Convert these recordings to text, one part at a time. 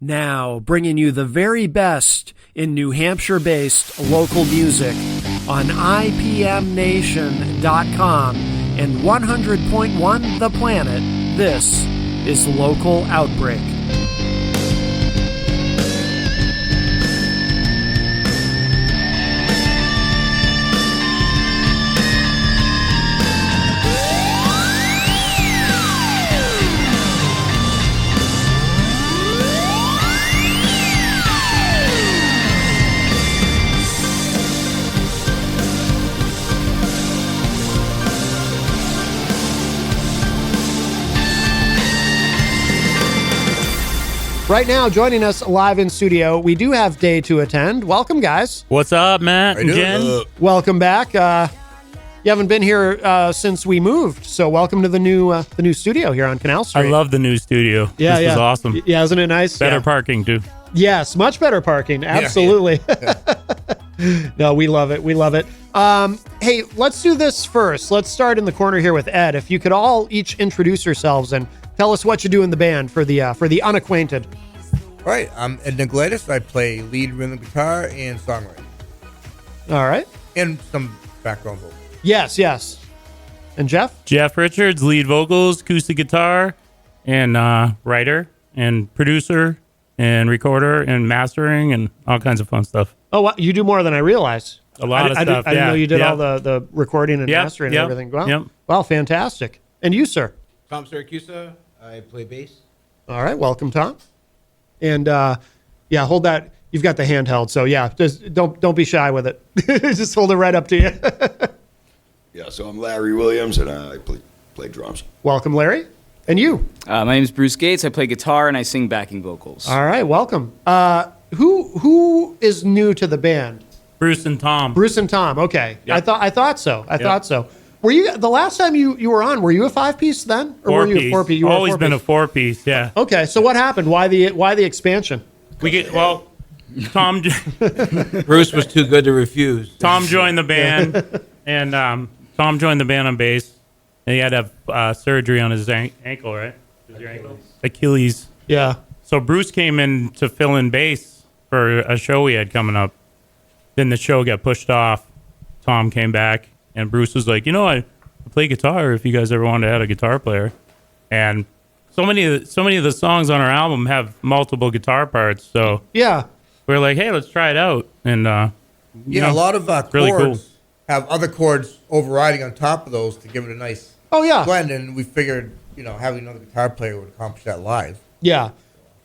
Now, bringing you the very best in New Hampshire-based local music on IPMNation.com and 100.1 The Planet, this is Local Outbreak. Right now, joining us live in studio, we do have Day to attend. Welcome, guys. What's up, Matt and Jen? Welcome back. You haven't been here since we moved, so welcome to the new studio here on Canal Street. I love the new studio. Yeah, this is awesome. Yeah, isn't it nice? Better parking, too. Yes, much better parking. Absolutely. Yeah. No, we love it. We love it. Hey, let's do this first. Let's start in the corner here with Ed. If you could all each introduce yourselves and tell us what you do in the band for the unacquainted. All right, I'm Ed Niglatis. I play lead rhythm guitar and songwriting. All right. And some background vocals. Yes. And Jeff? Jeff Richards, lead vocals, acoustic guitar, and writer and producer and recorder and mastering and all kinds of fun stuff. Oh, wow. You do more than I realized. A lot of stuff. I didn't know you did all the recording and mastering and everything. Wow. Wow, fantastic. And you, sir? Tom Syracusa. I play bass. All right. Welcome, Tom. And hold that. You've got the handheld, so just don't be shy with it. Just hold it right up to you. Yeah, so I'm Larry Williams, and I play drums. Welcome, Larry. And you? My name is Bruce Gates. I play guitar and I sing backing vocals. All right, welcome. Who is new to the band? Bruce and Tom. Bruce and Tom. Okay, Yep. I thought so. I thought so. Were you the last time you were on? Were you a 5-piece then, or were you a 4-piece? You were Always been a 4-piece. Yeah. Okay, so what happened? Why the expansion? Tom. Bruce was too good to refuse. Tom joined the band, and Tom joined the band on bass, and he had to have surgery on his ankle, right? Is your ankle? Achilles. Yeah. So Bruce came in to fill in bass for a show we had coming up. Then the show got pushed off. Tom came back, and Bruce was like, I play guitar if you guys ever wanted to add a guitar player. And so many of the songs on our album have multiple guitar parts. So we're like, hey, let's try it out. And a lot of chords really cool. have other chords overriding on top of those to give it a nice blend. And we figured, having another guitar player would accomplish that live. Yeah.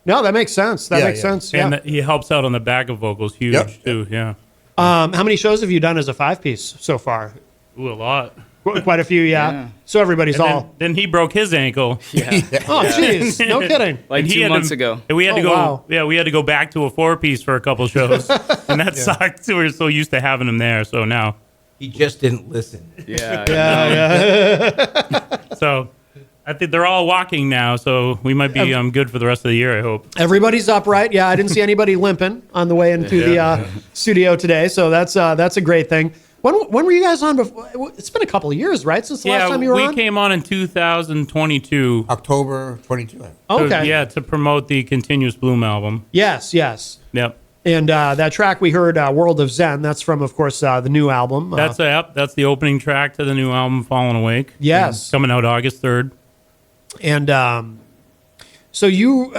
No, that makes sense. That makes sense. Yeah. And he helps out on the back of vocals huge too. Yeah. How many shows have you done as a 5-piece so far? Ooh, a lot. Quite a few, yeah. So everybody's Then he broke his ankle. Yeah. Oh, jeez. No kidding. Like 2 months ago. And we had to go. Wow. Yeah, we had to go back to a 4-piece for a couple shows, and that sucked. We were so used to having him there, so now He just didn't listen. So I think they're all walking now, so we might be good for the rest of the year, I hope. Everybody's upright. Yeah, I didn't see anybody limping on the way into the studio today, so that's a great thing. When were you guys on before? It's been a couple of years, right, since the last time you were on? We came on in 2022. October 22. Okay. To promote the Continuous Bloom album. Yes. Yep. And that track we heard, World of Zen, that's from, of course, the new album. That's the opening track to the new album, Fallen Awake. Yes. Coming out August 3rd. And so you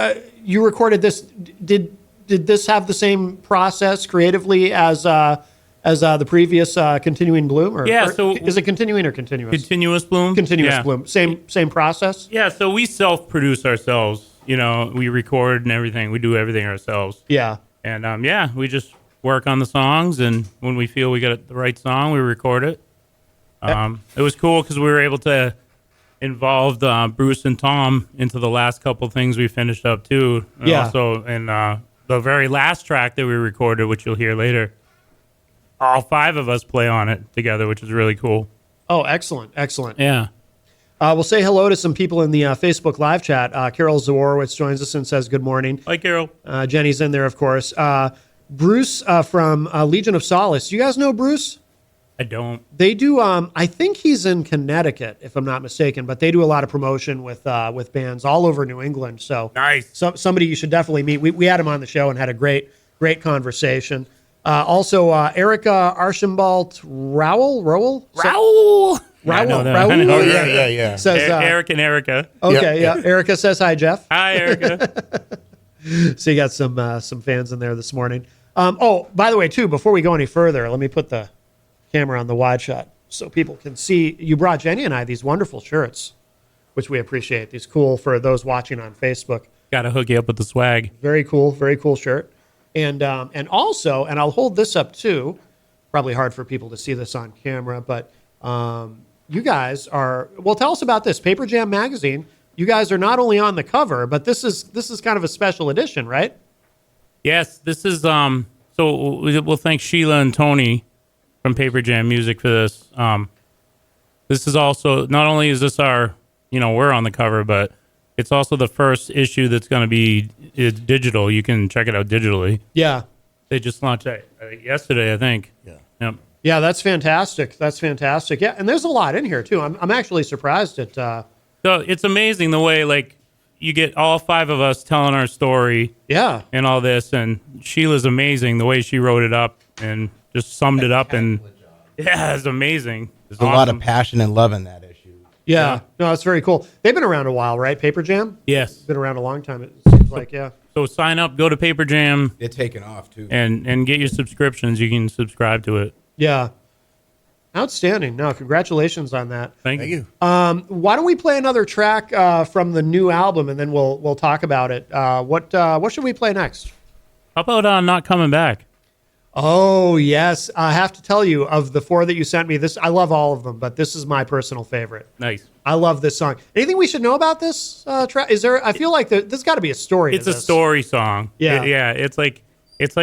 recorded this. Did this have the same process creatively as the previous Continuing Bloom? So is it continuing or continuous? Continuous Bloom. Continuous Bloom. Same process? Yeah, so we self-produce ourselves. We record and everything. We do everything ourselves. Yeah. And we just work on the songs, and when we feel we got the right song, we record it. It was cool because we were able to involve Bruce and Tom into the last couple things we finished up too. And also in the very last track that we recorded, which you'll hear later, all 5 of us play on it together, which is really cool. Oh, excellent. Yeah. We'll say hello to some people in the Facebook live chat. Carol Zaworowitz joins us and says good morning. Hi, Carol. Jenny's in there, of course. Bruce from Legion of Solace. You guys know Bruce? I don't. They do. I think he's in Connecticut, if I'm not mistaken. But they do a lot of promotion with bands all over New England. So Nice. Somebody you should definitely meet. We had him on the show and had a great conversation. Also, Erica Archambault Rowell. Yeah, I know that. Raoul? I know Oh, that. yeah. Says, Eric and Erica. okay, yeah. Erica says hi, Jeff. Hi, Erica. So you got some fans in there this morning. Oh, by the way, too, before we go any further, let me put the camera on the wide shot so people can see. You brought Jenny and I these wonderful shirts, which we appreciate. These cool for those watching on Facebook. Got to hook you up with the swag. Very cool shirt. And also, and I'll hold this up too. Probably hard for people to see this on camera, but you guys are, well, tell us about this. Paper Jam Magazine. You guys are not only on the cover, but this is kind of a special edition, right? Yes, this is so we'll thank Sheila and Tony from Paper Jam Music for this. This is also, not only is this our, we're on the cover, but it's also the first issue that's going to be digital. You can check it out digitally. Yeah. They just launched it yesterday, I think. Yeah. Yep. Yeah, that's fantastic. Yeah, and there's a lot in here too. I'm actually surprised at. So it's amazing the way you get all five of us telling our story. Yeah. And all this, and Sheila's amazing the way she wrote it up and just summed it up, and yeah, it's amazing. There's a lot of passion and love in that issue. Yeah. No, it's very cool. They've been around a while, right? Paper Jam? Yes. Been around a long time, it seems like, yeah. So sign up, go to Paper Jam. They're taking off, too. And get your subscriptions. You can subscribe to it. Yeah. Outstanding. No, congratulations on that. Thank you. Why don't we play another track from the new album, and then we'll talk about it. What should we play next? How about Not Coming Back? Oh, yes. I have to tell you, of the four that you sent me, I love all of them, but this is my personal favorite. Nice. I love this song. Anything we should know about this track? Is there? I feel like there's got to be a story. It's to a this. story song. Yeah. Yeah. It's like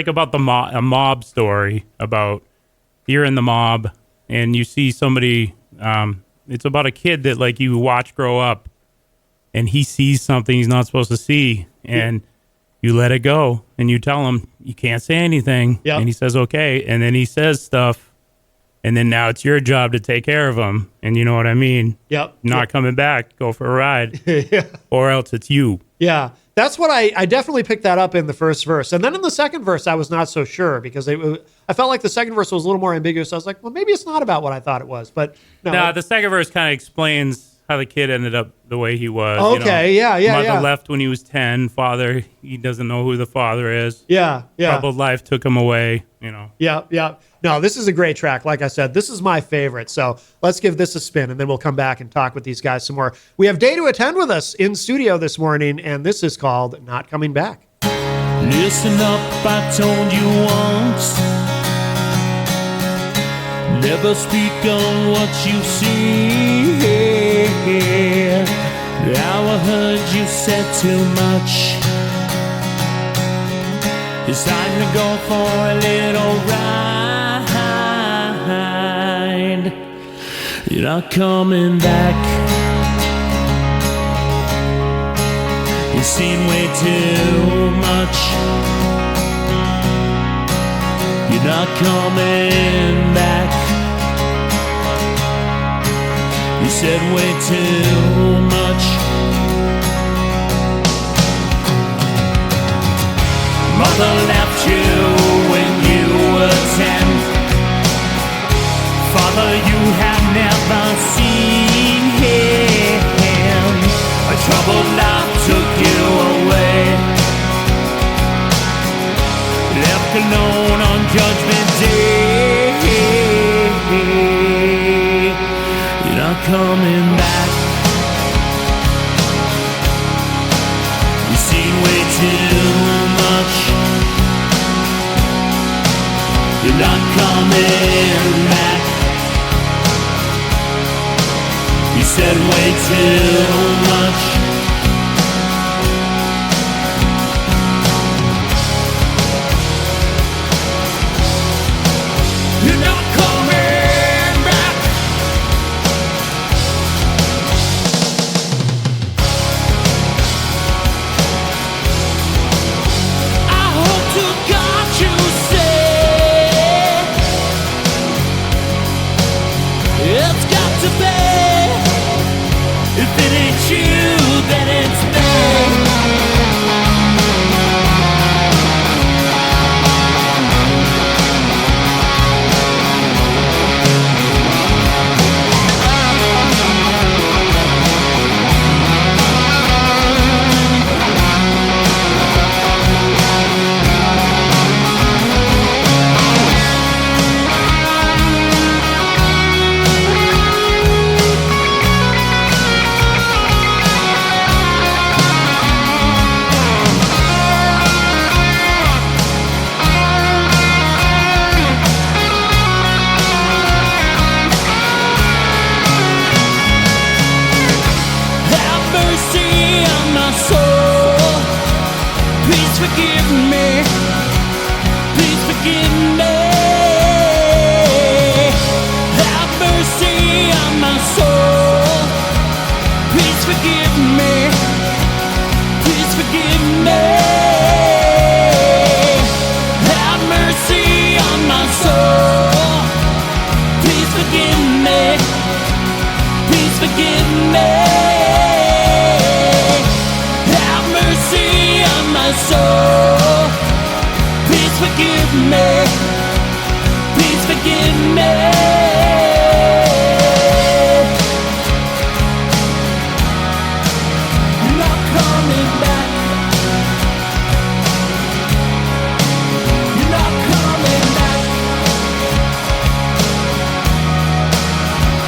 about a mob story about you're in the mob and you see somebody. It's about a kid that you watch grow up, and he sees something he's not supposed to see, and you let it go, and you tell him you can't say anything, and he says okay, and then he says stuff, and then now it's your job to take care of him, and you know what I mean? Yep. Not coming back, go for a ride, or else it's you. Yeah, that's what I definitely picked that up in the first verse, and then in the second verse I was not so sure because I felt like the second verse was a little more ambiguous. I was like, well, maybe it's not about what I thought it was, but no. The second verse kind of explains how the kid ended up the way he was. Okay, yeah. Mother left when he was 10. Father, he doesn't know who the father is. Yeah. Troubled life took him away, Yeah. No, this is a great track. Like I said, this is my favorite. So let's give this a spin, and then we'll come back and talk with these guys some more. We have Day to Attend with us in studio this morning, and this is called Not Coming Back. Listen up, I told you once. Never speak on what you see. Now I heard you said too much. It's time to go for a little ride. You're not coming back. You've seen way too much. You're not coming back. You said way too much. Mother left you when you were 10. Father, you have never seen him. A troubled life took you away. Left alone on Judgment Day. You're not coming back. You've seen way too much. You're not coming back. You said way too much. You're not coming back. I hope to God you say forgive me. Please forgive me. Have mercy on my soul. Please forgive me. Please forgive me. Have mercy on my soul. Please forgive me. Please forgive me. Have mercy on my soul. Please forgive me. Please forgive me. You're not coming back. You're not coming back.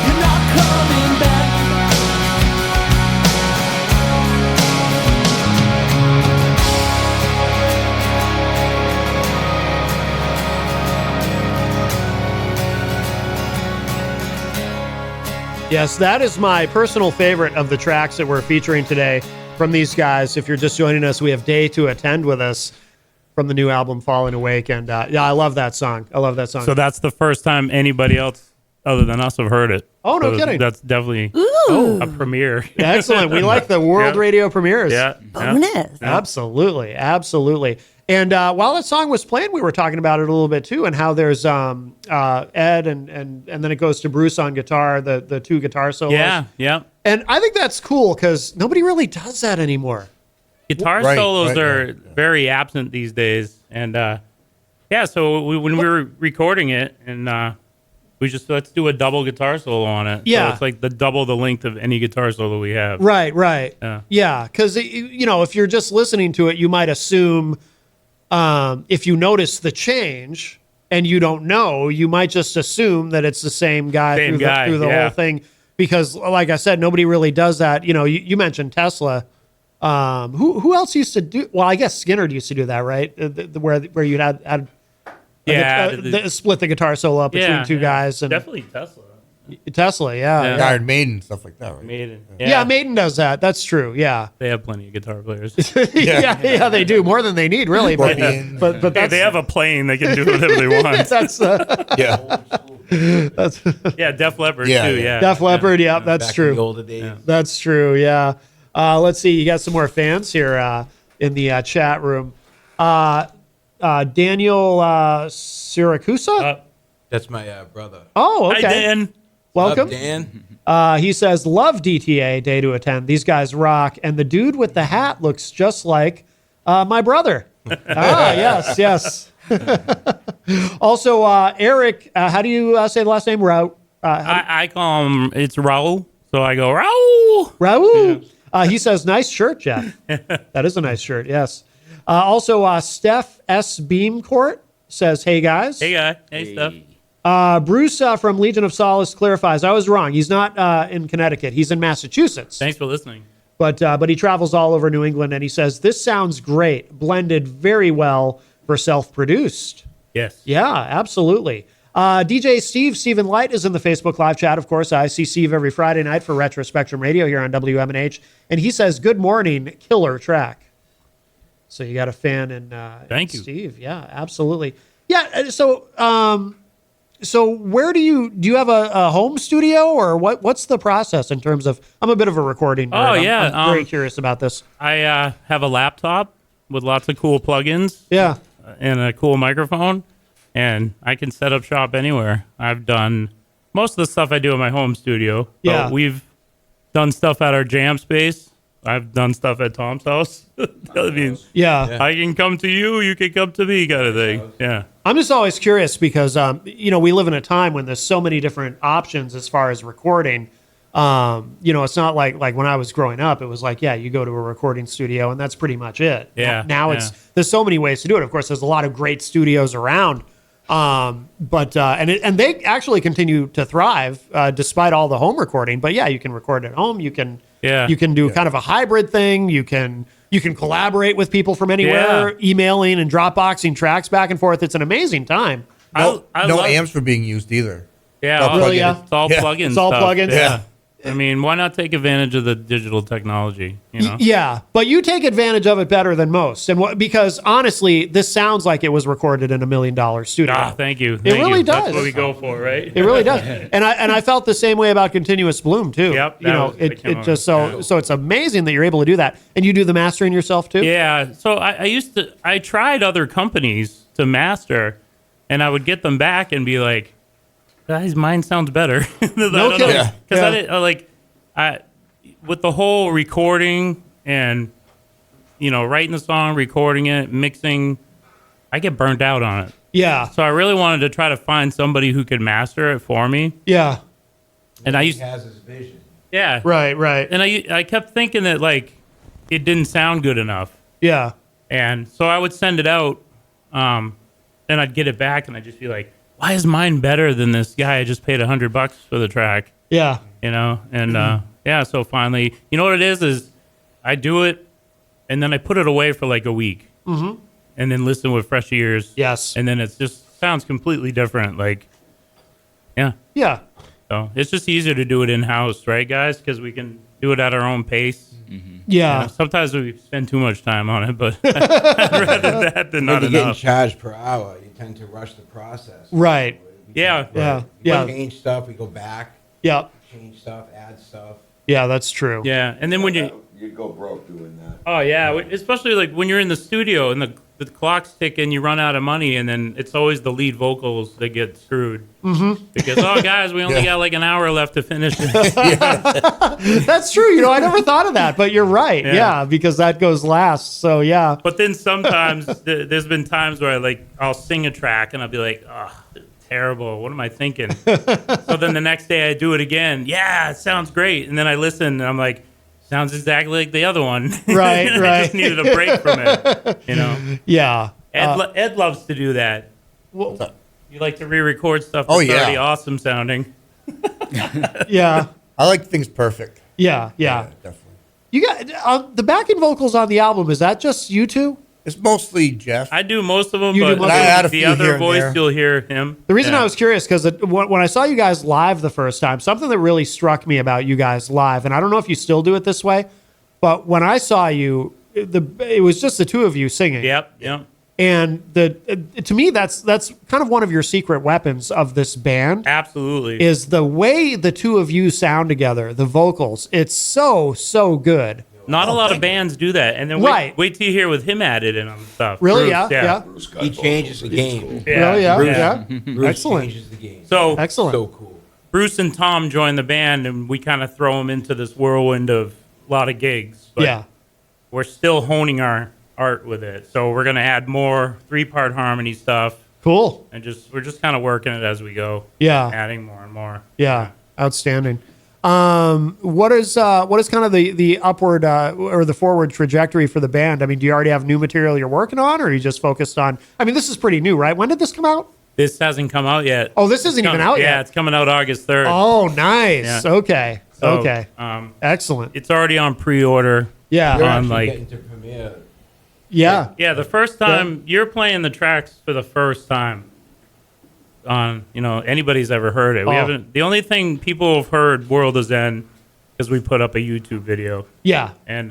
You're not coming back. Yes, that is my personal favorite of the tracks that we're featuring today from these guys. If you're just joining us, we have Day to Attend with us from the new album Falling Awake. And yeah, I love that song. I love that song. So that's the first time anybody else other than us have heard it. Oh, no So kidding. That's definitely a premiere. Excellent. We like the world Yeah. radio premieres. Yeah. Bonus. Absolutely. Absolutely. And while that song was playing, we were talking about it a little bit too, and how there's Ed and then it goes to Bruce on guitar, the two guitar solos. Yeah. And I think that's cool because nobody really does that anymore. Guitar Right, solos right, are right. very absent these days. And so when we were recording it, and we just let's do a double guitar solo on it. Yeah. So it's like double the length of any guitar solo we have. Right. Yeah. Yeah, because if you're just listening to it, you might assume if you notice the change and you don't know, you might just assume that it's the same guy Same through guy, the yeah. whole thing. Because, like I said, nobody really does that. You mentioned Tesla. Who else used to do? Well, I guess Skinner used to do that, right? Where you'd had split the guitar solo up between two guys. And Definitely Tesla. Tesla, yeah. Iron Maiden, stuff like that, right? Maiden. Yeah, Maiden does that. That's true. Yeah. They have plenty of guitar players. yeah, they do more than they need, really. But Scorpion. but Hey, they have a plane. They can do whatever they want. that's Yeah. Yeah, Def Leppard Yeah, too. yeah. Yeah. Def Leppard. Yeah, that's Back in true. the older days. That's true. Yeah. Let's see. You got some more fans here in the chat room. Daniel Siracusa. That's my brother. Oh, Hi, okay. Dan. Welcome. Up, Dan. He says, love DTA, Day to Attend. These guys rock. And the dude with the hat looks just like my brother. Yes. Also, Eric, how do you say the last name? I call him. It's Raul. So I go Raul. Raul. He says, nice shirt, Jeff. That is a nice shirt, yes. Also, Steph S. Beamcourt says, hey, guys. Hey guy. Hey Steph. Bruce from Legion of Solace clarifies, I was wrong. He's not in Connecticut. He's in Massachusetts. Thanks for listening. But he travels all over New England, and he says, this sounds great. Blended very well for self-produced. Yes. Yeah, absolutely. DJ Stephen Light is in the Facebook live chat. Of course, I see Steve every Friday night for Retro Spectrum Radio here on WMNH. And he says, good morning, killer track. So you got a fan in Thank you, Steve. Yeah, absolutely. Yeah, so where do you have a home studio, or what's the process in terms of, I'm a bit of a recording nerd. Oh, yeah, I'm very curious about this. I have a laptop with lots of cool plugins. Yeah. And a cool microphone, and I can set up shop anywhere. I've done most of the stuff I do in my home studio. Yeah. But we've done stuff at our jam space. I've done stuff at Tom's house. I mean, Yeah. I can come to you, you can come to me, kind of thing. Yeah. I'm just always curious because, we live in a time when there's so many different options as far as recording. It's not like when I was growing up, it was like, yeah, you go to a recording studio and that's pretty much it. Yeah, Now there's so many ways to do it. Of course, there's a lot of great studios around. And they actually continue to thrive despite all the home recording. But yeah, you can record at home. You can do kind of a hybrid thing. You can collaborate with people from anywhere, emailing and Dropboxing tracks back and forth. It's an amazing time. No amps were being used either. Yeah, All really, plug-ins. it's all Yeah. plugins. It's all stuff. plugins. Yeah. I mean, why not take advantage of the digital technology? You know? Yeah, but you take advantage of it better than most, and because honestly, this sounds like it was recorded in $1 million studio. Ah, thank you. It Thank really you. does. That's what we go for, right? It really does, and I felt the same way about Continuous Bloom too. Yep, you that know, was- it that came just out, so it's amazing that you're able to do that, and you do the mastering yourself too. Yeah. So I tried other companies to master, and I would get them back and be like, guys, mine sounds better. No kidding. Because Yeah. I didn't with the whole recording and writing the song, recording it, mixing, I get burnt out on it. Yeah, So I really wanted to try to find somebody who could master it for me. yeah, And I He used, has his vision. yeah, right, And I kept thinking that it didn't sound good enough. yeah, And so I would send it out, and I'd get it back, and I'd just be like, "Why is mine better than this guy I just paid $100 for the track?" yeah, And yeah. So finally, you know what it is I do it, and then I put it away for like a week, and then listen with fresh ears. yes, And then it just sounds completely different. Yeah. yeah. So it's just easier to do it in house, right, guys? Because we can do it at our own pace. Yeah. Sometimes we spend too much time on it, but I'd rather that than When not you're getting enough. charged per hour, you tend to rush the process. Right. Yeah. Yeah. We Yeah. change stuff, we go back, Yeah. change stuff, add stuff. Yeah, that's true. Yeah. And then when you, You go broke doing that. oh yeah, especially like when you're in the studio and the clock's ticking, you run out of money, and then it's always the lead vocals that get screwed. Mm-hmm. Because oh guys, we only got like an hour left to finish it. That's true. You know, I never thought of that, but you're right. Yeah. Yeah, because that goes last. So yeah. But then sometimes there's been times where I'll sing a track and I'll be like, oh, terrible. What am I thinking? So then the next day I do it again. Yeah, it sounds great. And then I listen and I'm like, sounds exactly like the other one. Right, I right. just needed a break from it. Yeah. Ed loves to do that. Well, You like to re-record stuff that's Oh, yeah. already awesome sounding. yeah. I like things perfect. Yeah. Yeah. Definitely. You got the backing vocals on the album. Is that just you two? It's mostly Jeff. I do most of them, You do but most of them. I add a the few here other and voice, there. you'll hear him. The reason Yeah. I was curious because when I saw you guys live the first time, something that really struck me about you guys live, and I don't know if you still do it this way, but when I saw you, it was just the two of you singing. Yep. And to me, that's kind of one of your secret weapons of this band. Absolutely. Is the way the two of you sound together, the vocals. It's so good. Not a lot of bands do that. And then Right. wait till you hear with him added in on stuff. Really? Bruce, Yeah. Bruce got He vocals. changes the He's game. cool. Yeah. Really? Yeah. Bruce. Yeah. Bruce Excellent. changes the game. So Excellent. So cool. Bruce and Tom joined the band, and we kind of throw them into this whirlwind of a lot of gigs. But Yeah. we're still honing our art with it. So we're going to add more 3-part harmony stuff, Cool. and we're just kind of working it as we go. Yeah. Adding more and more. Yeah. Outstanding. What is kind of the upward or the forward trajectory for the band? I mean, do you already have new material you're working on, or are you just focused on? I mean, this is pretty new, right? When did this come out? This hasn't come out yet. Oh, this isn't even out Yeah, yet. it's coming out August 3rd. Oh, nice. Yeah. Okay. So, Okay. Excellent. It's already on pre-order. Yeah. You're on, actually like- getting to premiere. Yeah. Yeah, the first time you're playing the tracks for the first time on, anybody's ever heard it. We Oh. haven't. The only thing people have heard World is End because we put up a YouTube video, Yeah. and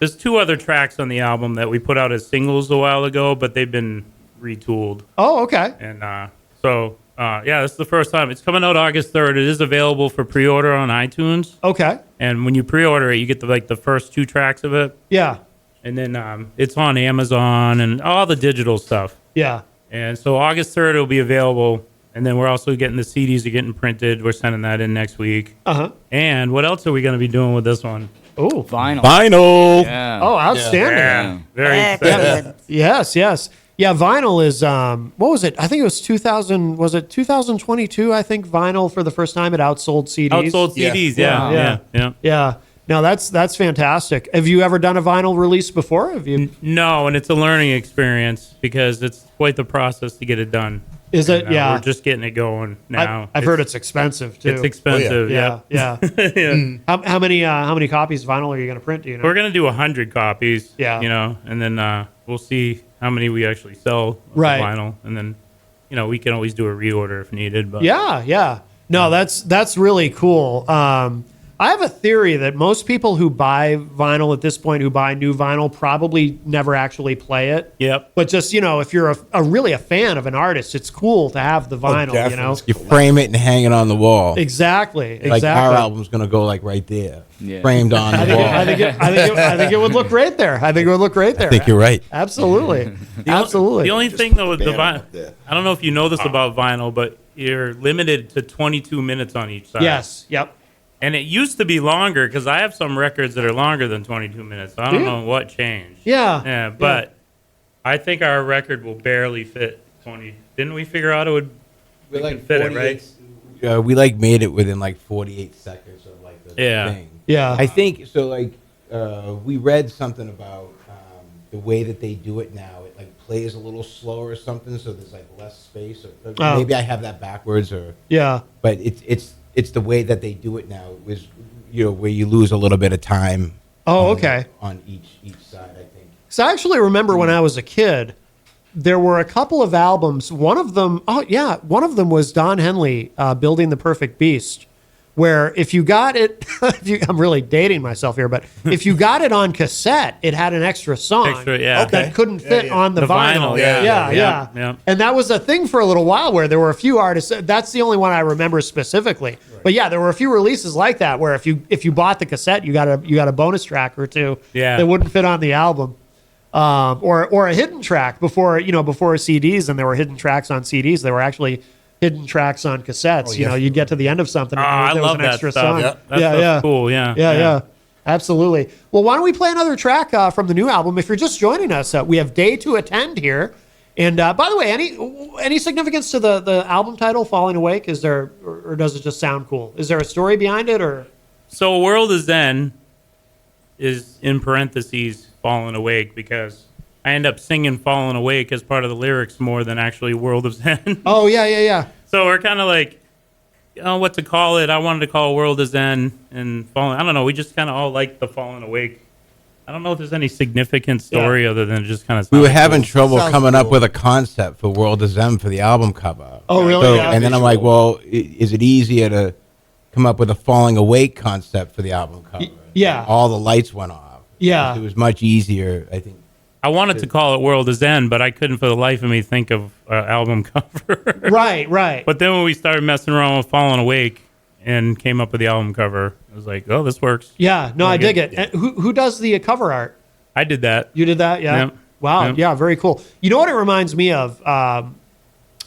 there's 2 other tracks on the album that we put out as singles a while ago, but they've been retooled, Oh, okay. and yeah, this is the first time. It's coming out August 3rd. It is available for pre-order on iTunes, Okay. and when you pre-order it, you get the first 2 tracks of it. Yeah. And then it's on Amazon and all the digital stuff. Yeah. And so August 3rd it'll be available. And then we're also getting the CDs are getting printed. We're sending that in next week. Uh-huh. And what else are we going to be doing with this one? Oh. Vinyl. Vinyl. Yeah. Oh, outstanding. Very excited. Yes, yes. Yeah, vinyl is what was it? I think it was 2022, I think vinyl for the first time it outsold CDs. Outsold CDs, yeah. Yeah. No, that's fantastic. Have you ever done a vinyl release before? Have you? No, and it's a learning experience because it's quite the process to get it done. Is it? And, Yeah. We're just getting it going now. I've heard it's expensive too. It's expensive, Yeah, yeah. yeah. How many copies of vinyl are you going to print? Do you know? We're going to do 100 copies, Yeah. and then we'll see how many we actually sell of the Right. vinyl. And then, we can always do a reorder if needed. But Yeah, yeah. No, that's really cool. I have a theory that most people who buy vinyl at this point, who buy new vinyl, probably never actually play it. Yep. But just, if you're really a fan of an artist, it's cool to have the vinyl, definitely. You frame it and hang it on the wall. Exactly. Like our album's gonna go like right there, framed on the wall. I think it would look great there. I think you're right. Absolutely. Absolutely. The only thing though with the Band vinyl, there. I don't know if you know this about vinyl, but you're limited to 22 minutes on each side. Yes. Yep. And it used to be longer because I have some records that are longer than 22 minutes. I don't know what changed. Yeah. Yeah, but I think our record will barely fit 20. Didn't we figure out we like could fit it, right? We like made it within like 48 seconds of like the thing. Yeah. I think so. Like we read something about the way that they do it now. It like plays a little slower or something, so there's like less space. Or maybe I have that backwards. But it's the way that they do it now. It was where you lose a little bit of time. Oh, okay. On each side, I think. So I actually remember when I was a kid, there were a couple of albums. One of them was Don Henley, Building the Perfect Beast, where if you got it, I'm really dating myself here, but if you got it on cassette, it had an extra song that couldn't fit on the vinyl. Yeah. And that was a thing for a little while where there were a few artists. That's the only one I remember specifically. Right. But yeah, there were a few releases like that where if you bought the cassette, you got a bonus track or two that wouldn't fit on the album. Or a hidden track before CDs, and there were hidden tracks on CDs. There were actually hidden tracks on cassettes. You'd get to the end of something and there was an extra song. That's cool. Yeah. Absolutely. Well, why don't we play another track from the new album? If you're just joining us, we have Day to Attend here. And by the way, any significance to the album title, Falling Awake? Is there, or does it just sound cool? Is there a story behind it, or? So World is Zen is in parentheses Fallen Awake because I end up singing Fallen Awake as part of the lyrics more than actually World of Zen. Oh, yeah. So we're kind of like, what to call it. I wanted to call World of Zen and Fallen. I don't know. We just kind of all like the Fallen Awake. I don't know if there's any significant story other than just kind of. We were having trouble coming up with a concept for World of Zen for the album cover. Oh, really? So, and then I'm like, well, is it easier to come up with a Falling Awake concept for the album cover? Yeah. All the lights went off. Yeah. It was much easier, I think. I wanted to call it World of Zen, but I couldn't for the life of me think of an album cover. Right. But then when we started messing around with Fallen Awake and came up with the album cover, I was like, oh, this works. Yeah. No, I dig it. And who does the cover art? I did that. You did that? Yeah. Yep. Wow. Yep. Yeah. Very cool. You know what it reminds me of? I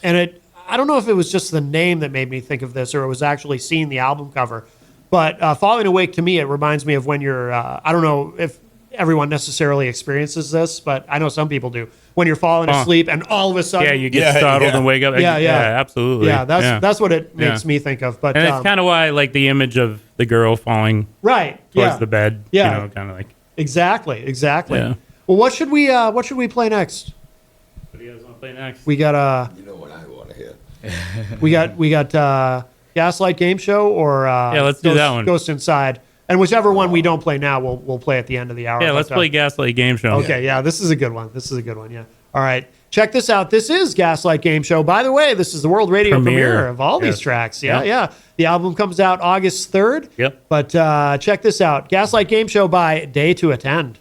don't know if it was just the name that made me think of this or it was actually seeing the album cover, but Falling Awake to me, it reminds me of when you're, I don't know if everyone necessarily experiences this, but I know some people do. When you're falling asleep and all of a sudden, you get startled and wake up. Yeah, absolutely. Yeah, that's what it makes me think of. But and it's kind of why I like the image of the girl falling towards the bed. Yeah, kind of like exactly. Yeah. Well, what should we play next? What do you guys want to play next? We got You know what I want to hear. we got Gaslight Game Show or let's do that one. Ghost Inside. And whichever one we don't play now, we'll play at the end of the hour. Yeah, let's play Gaslight Game Show. Okay, yeah, this is a good one. Yeah. All right, check this out. This is Gaslight Game Show. By the way, this is the world radio premiere of all these tracks. Yeah. The album comes out August 3rd. Yep. But check this out. Gaslight Game Show by Day to Attend.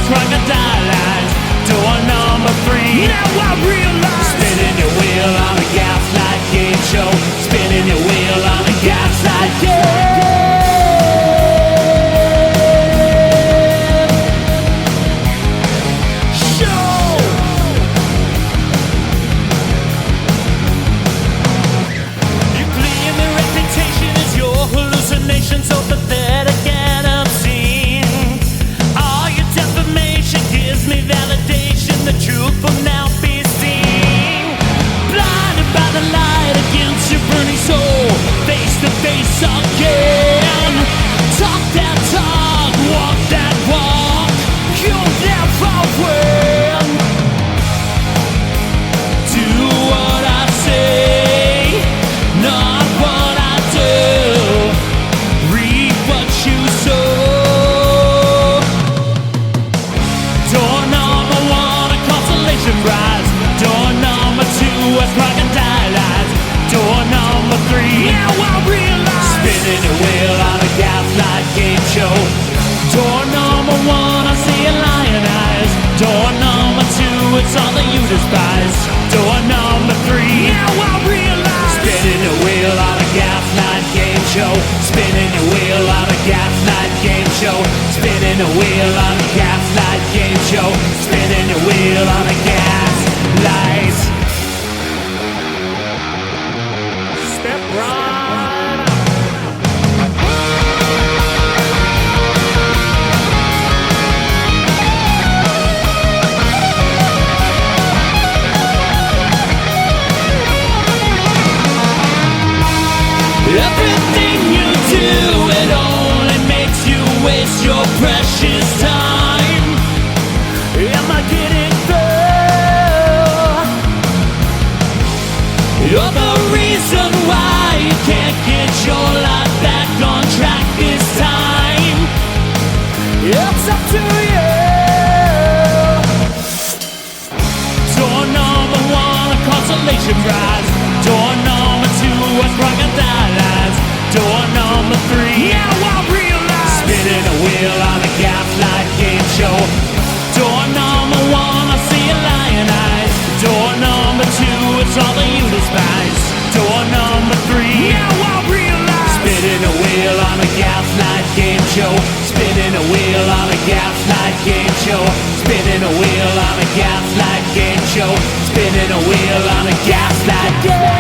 Crocodile eyes. Door number 3. Now I realize. show, spinning a wheel on a gaslight game show, spinning a wheel on a gaslight. Step right up. Everything you do, it only makes you waste your precious time. Am I getting through? You're the reason why you can't get your life back on track this time. It's up to you. Door number one, a consolation prize. Door number two, a crocodile eyes. Door number three, now I realize, spinning a wheel on a gaslight game show. Door number one, I see a lion eyes. Door number two, it's all that you despise. Door number three, now I realize, spinning a wheel on a gaslight game show. Spinning a wheel on a gaslight game show. Spinning a wheel on a gaslight game show. Spinning a wheel on a gaslight game show.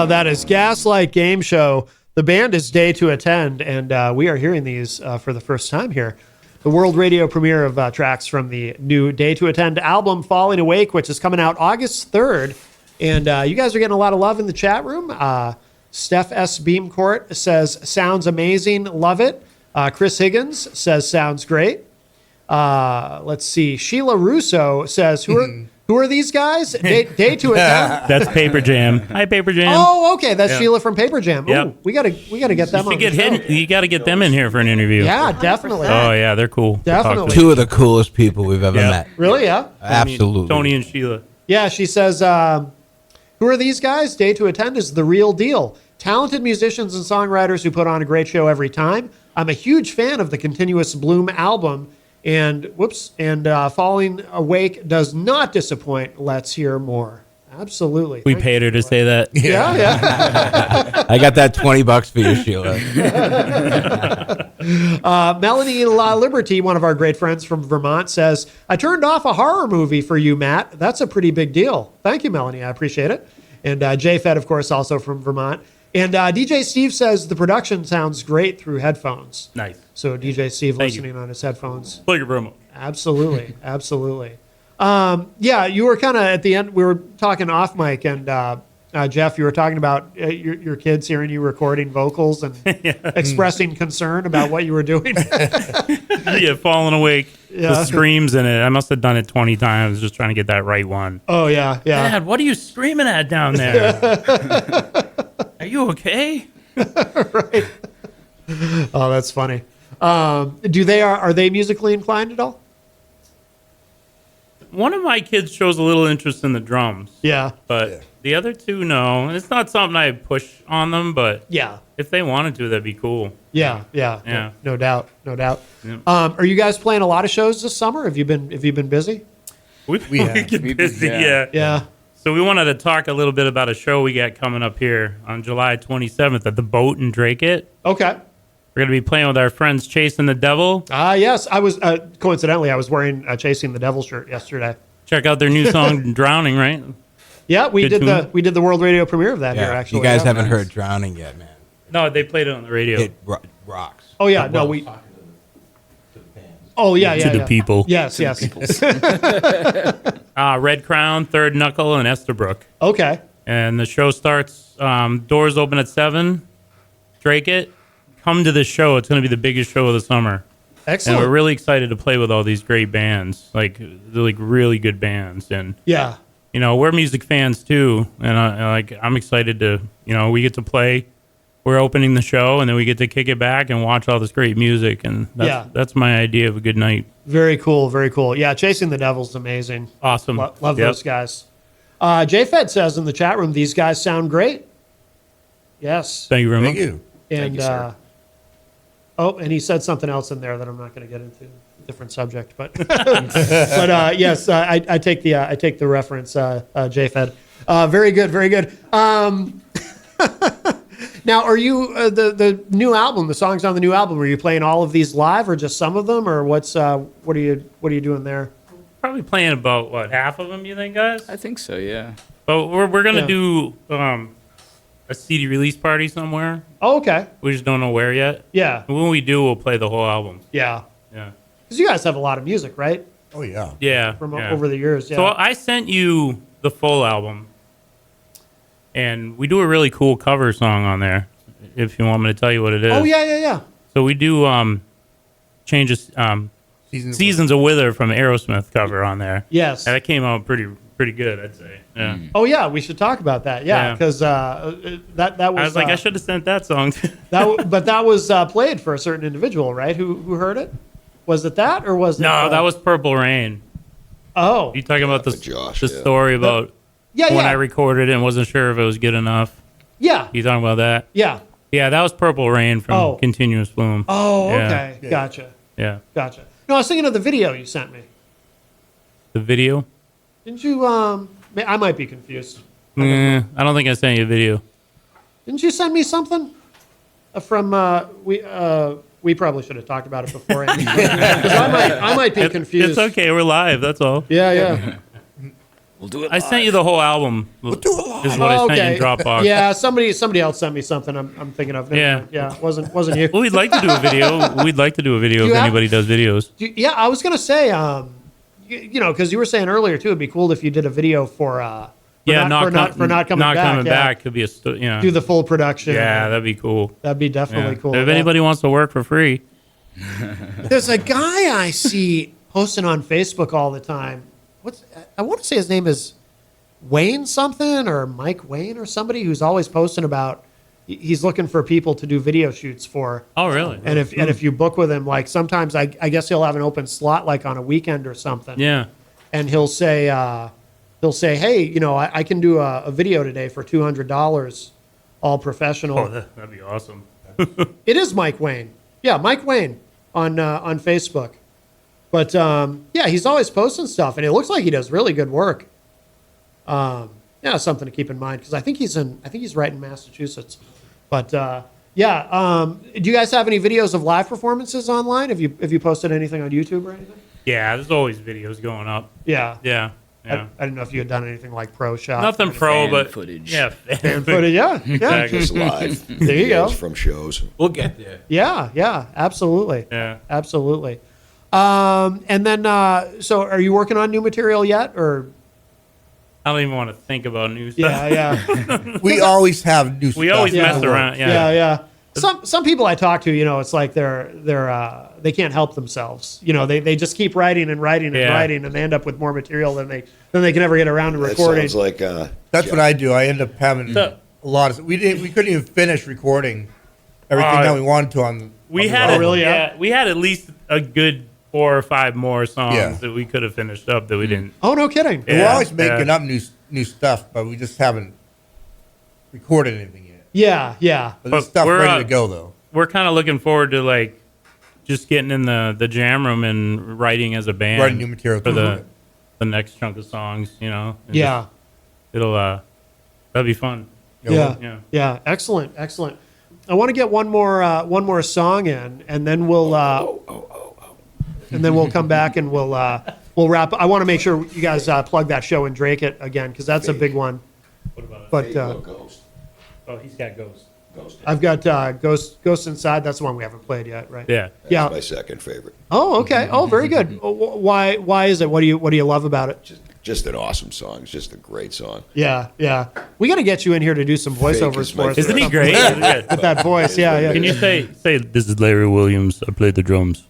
That is Gaslight Game Show. The band is Day to Attend, and we are hearing these for the first time here. The world radio premiere of tracks from the new Day to Attend album, Falling Awake, which is coming out August 3rd. And you guys are getting a lot of love in the chat room. Steph S. Beamcourt says, sounds amazing, love it. Chris Higgins says, sounds great. Let's see. Sheila Russo says, who are these guys? Day to Attend. That's Paper Jam. Hi, Paper Jam. Oh, okay. That's Sheila from Paper Jam. Ooh, Yep. we gotta get them on the show. You got to get them in here for an interview. Yeah, definitely. Oh yeah, they're cool. to talk to. Definitely. Two of the coolest people we've ever Yeah. met. Really? Yeah. Absolutely. Tony and Sheila. Yeah, she says, who are these guys? Day to Attend is the real deal. Talented musicians and songwriters who put on a great show every time. I'm a huge fan of the Continuous Bloom album. And Falling Awake does not disappoint. Let's hear more. Absolutely. We paid her to say that. Yeah. I got that $20 for you, Sheila. Melanie La Liberty, one of our great friends from Vermont, says, I turned off a horror movie for you, Matt. That's a pretty big deal. Thank you, Melanie. I appreciate it. And Jay Fed, of course, also from Vermont. And DJ Steve says the production sounds great through headphones. Nice. So DJ Steve Thank you. listening on his headphones. Plug your promo. Absolutely. Absolutely. Yeah, you were kind of at the end, we were talking off mic, and Jeff, you were talking about your kids hearing you recording vocals and expressing concern about what you were doing. Yeah, Falling Awake. Yeah. The screams in it. I must have done it 20 times just trying to get that right one. Oh, yeah, yeah. Dad, what are you screaming at down there? Are you okay? Right. Oh, that's funny. Are they musically inclined at all? One of my kids shows a little interest in the drums. Yeah. But the other two, no. It's not something I push on them, but Yeah. if they wanted to, that'd be cool. Yeah. Yeah. No doubt. No doubt. Yeah. Are you guys playing a lot of shows this summer? Have you been busy? We have. get busy, yeah. Yeah. So we wanted to talk a little bit about a show we got coming up here on July 27th at the Boat in Drake It. Okay. We're going to be playing with our friends Chasing the Devil. Yes. I was coincidentally I was wearing a Chasing the Devil shirt yesterday. Check out their new song Drowning, right? Yeah, we Good did tune. we did the world radio premiere of that here. Actually, you guys yeah. haven't heard Drowning yet, man. No, they played it on the radio. It rocks. Oh yeah, no, we. Talking to the fans. Oh yeah, yeah. To the yeah. people. Yes, yes. Red Crown, Third Knuckle, and Estabrook. Okay. And the show starts, doors open at 7. Drake It. Come to this show. It's going to be the biggest show of the summer. Excellent. And we're really excited to play with all these great bands, they're like really good bands. And, Yeah. you know, we're music fans too. And I'm excited to, we get to play. We're opening the show and then we get to kick it back and watch all this great music. And that's my idea of a good night. Very cool. Very cool. Yeah, Chasing the Devil's amazing. Awesome. Love Yep. those guys. J-Fed says in the chat room, these guys sound great. Yes. Thank you very much. Thank you. And Thank you, sir. Oh, and he said something else in there that I'm not going to get into. Different subject, but but yes, I take the reference, JFed. Very good, very good. Now, are you the new album? The songs on the new album? Are you playing all of these live, or just some of them, or what are you doing there? Probably playing about half of them. You think, guys? I think so. Yeah. But we're gonna do a CD release party somewhere. Oh, okay. We just don't know where yet. Yeah. When we do, we'll play the whole album. Yeah. Yeah. Because you guys have a lot of music, right? Oh yeah. Yeah. From yeah. over the years. Yeah. So I sent you the full album, and we do a really cool cover song on there. If you want me to tell you what it is. Oh yeah. So we do changes Seasons of Wither from Aerosmith cover on there. Yes. And that came out pretty good, I'd say. Yeah. Oh yeah, we should talk about that. Yeah, Yeah. because that was. I was like, I should have sent that song. but that was played for a certain individual, right? Who heard it? Was it that, or was it? No, that was Purple Rain. Oh. You talking about the Josh, the yeah. story about Yeah. when I recorded it and wasn't sure if it was good enough? Yeah. You talking about that? Yeah. Yeah, that was Purple Rain from Oh. Continuous Bloom. Oh, Yeah. okay. Yeah. Gotcha. Yeah. Gotcha. No, I was thinking of the video you sent me. The video? Didn't you? I might be confused. I don't think I sent you a video. Didn't you send me something from we probably should have talked about it beforehand. Because I might be confused. It's okay. We're live. That's all. Yeah. We'll do it. I sent you the whole album. Is what I sent you in Dropbox. Yeah, somebody else sent me something. I'm thinking of. Never Yeah. mind. Yeah. Wasn't you? Well, we'd like to do a video. We'd like to do a video Do if you have- anybody does videos. Yeah, I was gonna say, because you were saying earlier too, it'd be cool if you did a video for not coming back. Could be a Do the full production. Yeah, that'd be cool. That'd be definitely Yeah. cool. If anybody wants to work for free, There's a guy I see posting on Facebook all the time. I want to say his name is Wayne something, or Mike Wayne or somebody, who's always posting about he's looking for people to do video shoots for. Oh, really? And if you book with him, like sometimes I guess he'll have an open slot like on a weekend or something. Yeah. And he'll say, hey, I can do a video today for $200, all professional. Oh, that'd be awesome. It is Mike Wayne. Yeah, Mike Wayne on Facebook. But yeah, he's always posting stuff, and it looks like he does really good work. Yeah, something to keep in mind, because I think he's right in Massachusetts. But yeah, do you guys have any videos of live performances online? Have you posted anything on YouTube or anything? Yeah, there's always videos going up. Yeah. Yeah. I didn't know if you had done anything like pro shot. Nothing pro, Fan but footage. Yeah, Fan footage. Yeah. Exactly. Just live. There you go. Videos from shows. We'll get there. Yeah. Absolutely. Yeah. Absolutely. And then, so are you working on new material yet, or? I don't even want to think about new stuff. Yeah. We always have new stuff. We always mess Yeah. around. Yeah. Yeah. Some people I talk to, it's like they can't help themselves. They just keep writing and writing and Yeah. writing, and they end up with more material than they can ever get around to That recording. sounds like That's what I do. I end up having So- a lot of. We couldn't even finish recording everything that we wanted to on. We on the had album. really? we had at least a good 4 or 5 more songs Yeah. that we could have finished up that we didn't. Oh, no kidding. We're Yeah, always making yeah. up new stuff, but we just haven't recorded anything yet. Yeah. But there's But stuff we're, ready to go though. We're kind of looking forward to like just getting in the jam room and writing as a band, Writing new material for too. the next chunk of songs. And Yeah. just- it'll that'd be fun. Yeah. Excellent. I want to get one more song in, and then we'll and then we'll come back and we'll wrap. I want to make sure you guys plug that show and Drake it again, because that's a big one. What about it? But Ghost. Oh, he's got Ghost. I've got Ghost Inside. That's the one we haven't played yet, right? Yeah. Yeah. My second favorite. Oh, okay. Oh, very good. Why is it? What do you love about it? Just an awesome song. It's just a great song. Yeah. We got to get you in here to do some voiceovers is my for us. favorite. Isn't he great? With that voice, yeah. Can you say this is Larry Williams? I played the drums.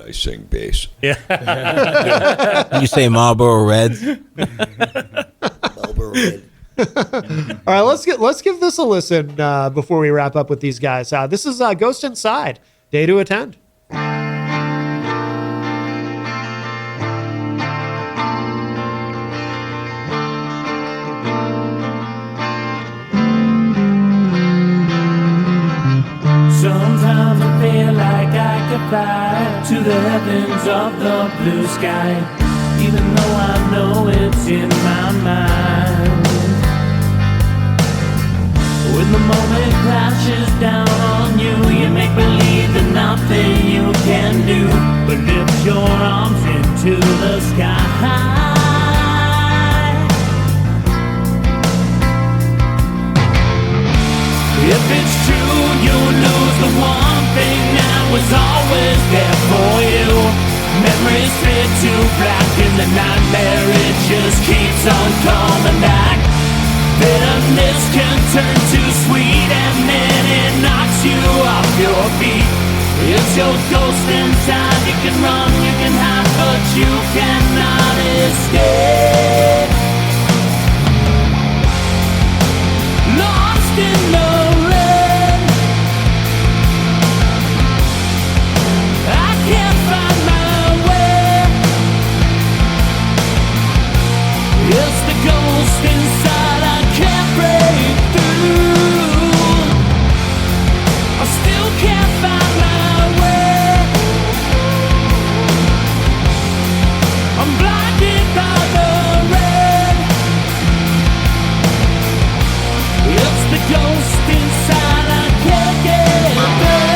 I sing bass. Yeah. You say Marlboro Reds? Marlboro Red. All right, let's give this a listen before we wrap up with these guys. This is Ghost Inside, Day to Attend. Sometimes I feel like fly to the heavens of the blue sky, even though I know it's in my mind. When the moment crashes down on you, you make believe that nothing you can do but lift your arms into the sky. If it's true, you'll lose the one thing that was always there for you. Memories fade to black in the nightmare, it just keeps on coming back. Bitterness can turn to sweet and then it knocks you off your feet. It's your ghost inside, you can run, you can hide, but you cannot escape. Lost in the rain, I can't find my way. It's the ghost inside, I can't break through. I still can't find my way. I'm blinded by the rain. It's the ghost inside, I can't get through.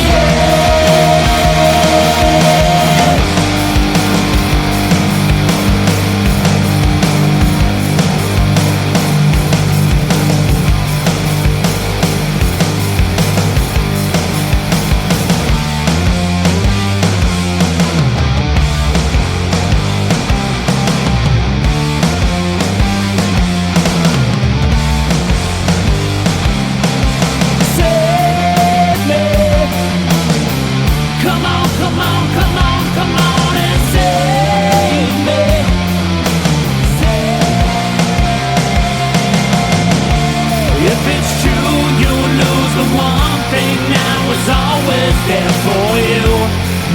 Yeah. Save me. Come on, come on, come on, come on and save me. If it's true, you'll lose the one thing that was always there for you.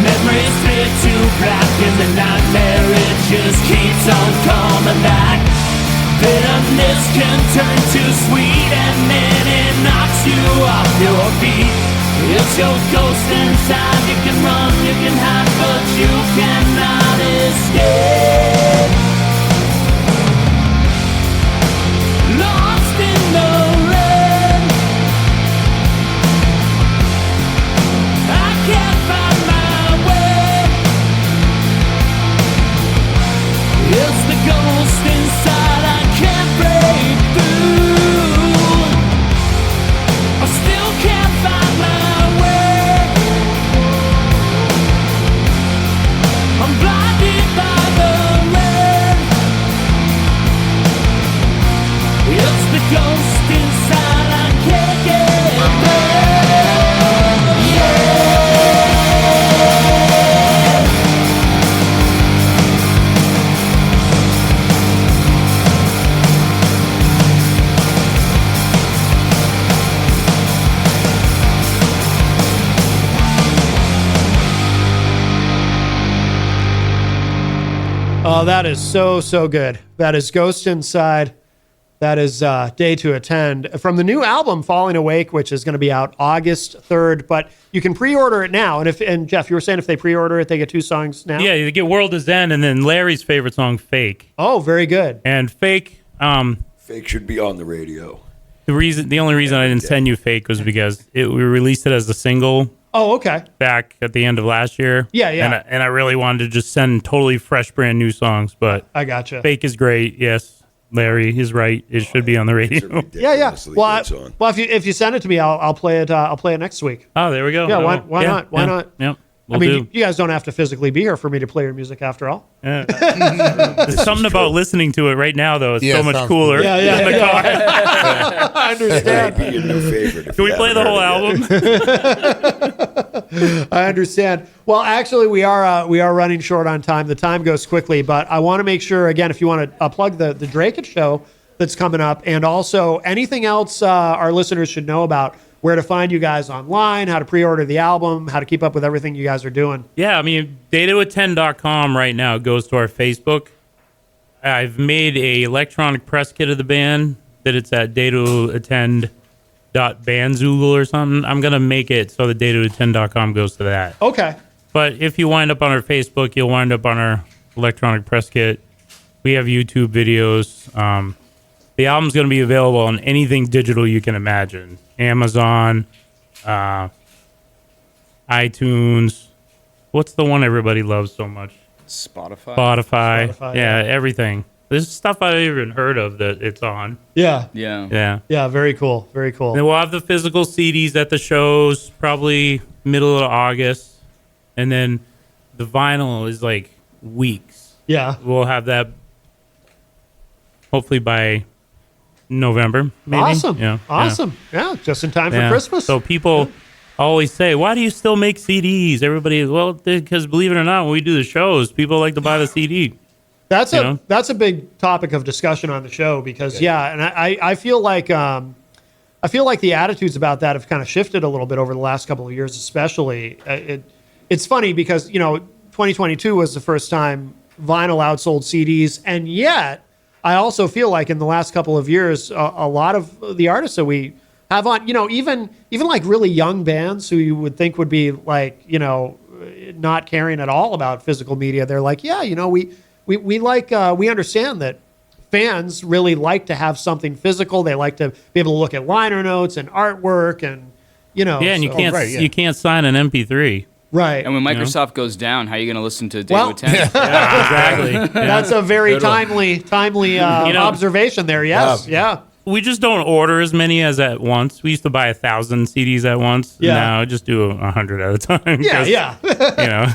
Memories fade to black in the nightmare, it just keeps on coming back. Bitterness can turn to sweet and then it knocks you off your feet. It's your ghost inside, you can run, you can hide, but you cannot escape. Lost in the rain, I can't find my way. It's the ghost inside, I can't break through. I still can't find my way. I'm blinded by the rain. It's the ghost inside, I can't get away. Yeah. Oh, that is so good. That is Ghost Inside. That is Day to Attend from the new album Falling Awake, which is going to be out August 3rd. But you can pre-order it now. And Jeff, you were saying if they pre-order it, they get 2 songs now. Yeah, you get World Is End and then Larry's favorite song, Fake. Oh, very good. And Fake. Fake should be on the radio. The only reason I didn't send you Fake was because we released it as a single. Oh, okay. Back at the end of last year. Yeah. And I really wanted to just send totally fresh, brand new songs. But I gotcha. Fake is great. Yes, Larry is right. It should be on the radio. Yeah. Well, if you send it to me, I'll play it. I'll play it next week. Oh, there we go. Yeah. Why not? Why not? Yep. You guys don't have to physically be here for me to play your music after all. Yeah. There's something about listening to it right now, though. It's so much cooler. Cool. Yeah. In the car. I understand. Can we play the whole album? I understand. Well, actually, we are running short on time. The time goes quickly, but I want to make sure, again, if you want to plug the Drake show that's coming up, and also anything else our listeners should know about where to find you guys online, how to pre-order the album, how to keep up with everything you guys are doing. Yeah, daytoattend.com right now goes to our Facebook. I've made a electronic press kit of the band that it's at daytoattend.com. Bandzoogle or something. I'm going to make it so the data2attend.com goes to that. Okay. But if you wind up on our Facebook, you'll wind up on our electronic press kit. We have YouTube videos. The album's going to be available on anything digital you can imagine. Amazon, iTunes. What's the one everybody loves so much? Spotify. Yeah, everything. There's stuff I haven't even heard of that it's on. Yeah. Very cool. Very cool. And we'll have the physical CDs at the shows probably middle of August. And then the vinyl is like weeks. Yeah. We'll have that hopefully by November, maybe. Awesome. Yeah, just in time for Christmas. So people always say, why do you still make CDs? Everybody, well, because believe it or not, when we do the shows, people like to buy the CD. That's a big topic of discussion on the show because and I feel like the attitudes about that have kind of shifted a little bit over the last couple of years, especially. It's funny because 2022 was the first time vinyl outsold CDs, and yet I also feel like in the last couple of years, a lot of the artists that we have on, even like really young bands who you would think would be like not caring at all about physical media, they're like, we like we understand that fans really like to have something physical. They like to be able to look at liner notes and artwork and and you can't sign an MP3. Right. And when Microsoft goes down, how are you going to listen to Data 10? Exactly. That's a very timely observation there. Yes. Yeah. We just don't order as many as at once. We used to buy 1,000 CDs at once. Yeah. Now I just do 100 at a time. Yeah.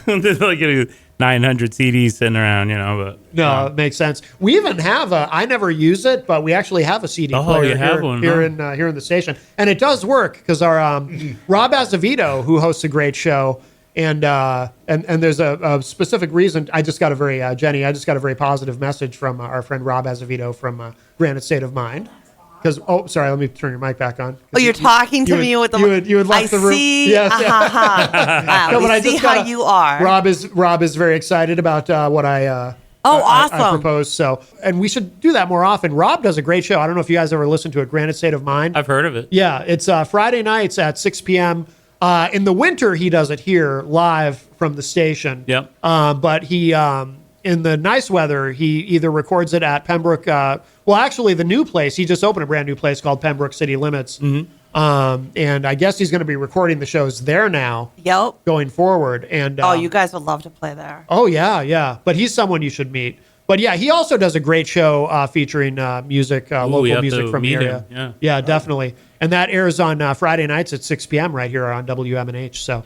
There's like 900 CDs sitting around, but no, it makes sense. We even have I never use it, but we actually have a CD player you have one, here in the station, and it does work because our Rob Azevedo, who hosts a great show. And there's a specific reason. I just got a very Jenny. I just got a very positive message from our friend Rob Azevedo from Granite State of Mind. Because sorry, let me turn your mic back on. Oh, you're talking to me with the. You had left the room. I see. Yes. Wow, No, but I see just how you are. Rob is very excited about what I. Awesome. I proposed. So, and we should do that more often. Rob does a great show. I don't know if you guys ever listened to it. Granite State of Mind. I've heard of it. Yeah, it's Friday nights at 6 p.m. In the winter, he does it here live from the station. Yep. But he, in the nice weather, he either records it at Pembroke. Actually, the new place, he just opened a brand new place called Pembroke City Limits. Mm-hmm. And I guess he's going to be recording the shows there now. Yep. Going forward. And you guys would love to play there. Oh, yeah. But he's someone you should meet. But yeah, he also does a great show featuring music, local music from the area. Yeah, definitely. And that airs on Friday nights at 6 p.m. right here on WMNH. So,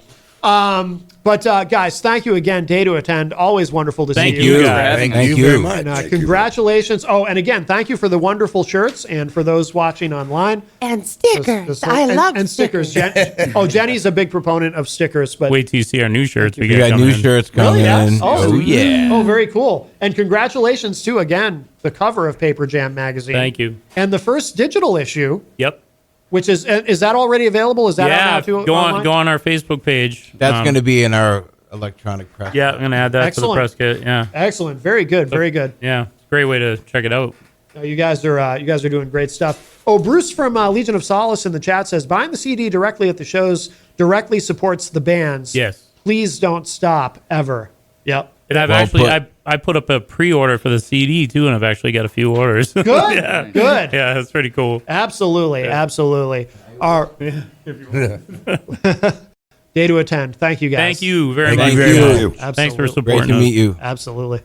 guys, thank you again. Day to attend. Always wonderful to see you. Thank you, guys. Thank you very much. And, congratulations. Oh, and again, thank you for the wonderful shirts and for those watching online. And stickers. I love stickers. Jenny's a big proponent of stickers. But wait till you see our new shirts. We got new shirts coming in. Oh, yeah. Oh, very cool. And congratulations, too, again, the cover of Paper Jam magazine. Thank you. And the first digital issue. Yep. Which is that already available? Is that out now too? Go on our Facebook page. That's going to be in our electronic press. Yeah, I'm going to add that to the press kit. Yeah. Excellent. Very good. Very good. Yeah, it's a great way to check it out. You guys are doing great stuff. Oh, Bruce from Legion of Solace in the chat says buying the CD directly at the shows directly supports the bands. Yes. Please don't stop ever. Yep. And I put up a pre-order for the CD too, and I've actually got a few orders. Good. Good. Yeah, that's pretty cool. Absolutely. Day to attend. Thank you, guys. Thank you very much. Absolutely. Thanks for supporting us. Great to meet you. Absolutely.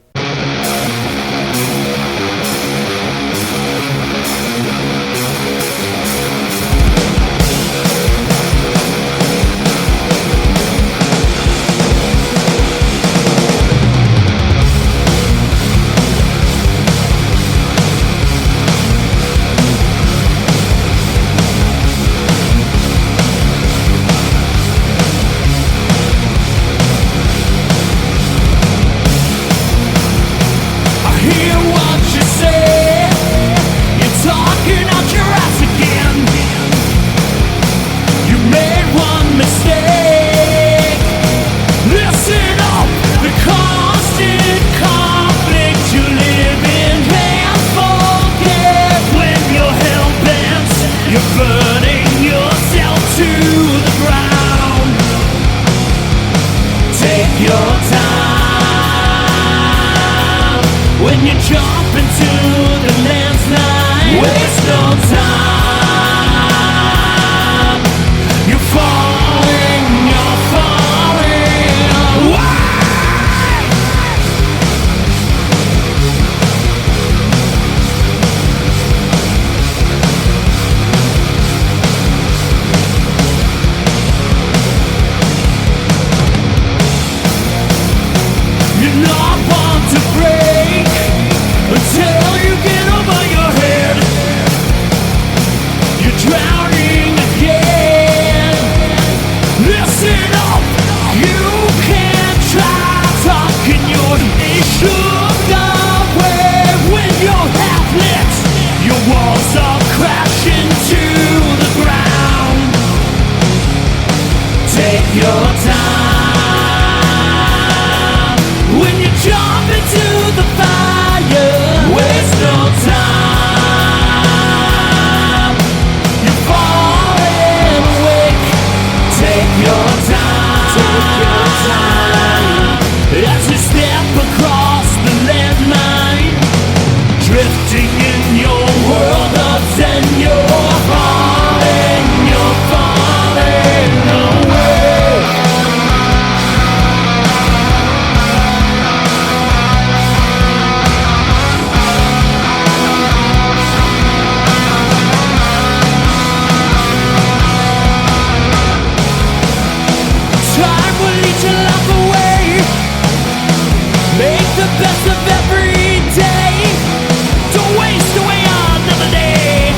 your time. When you jump into the landslide, waste no time. You're falling, you're falling. Why? You're not born to break until you get over your head. You're drowning again. Listen up, you can't try talking your shook away when you're half lit. Your walls are crashing to the ground. Take your time when you jump into the fire. Waste no time. You're falling awake. Take your time. Take your time. As you step across the landmine, drifting in your world of zen, you're falling away. Time will eat your life away. Make the best of every day. Don't waste away another day.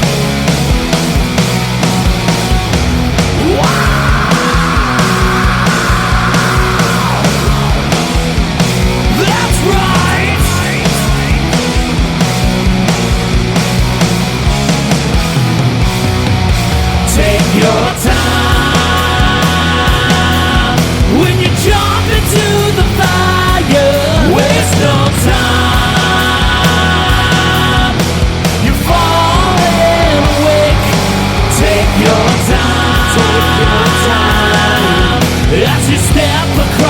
Wow. That's right. Take your time when you jump into the fire. Waste no time. You're falling awake. Take your time. Take your time as you step across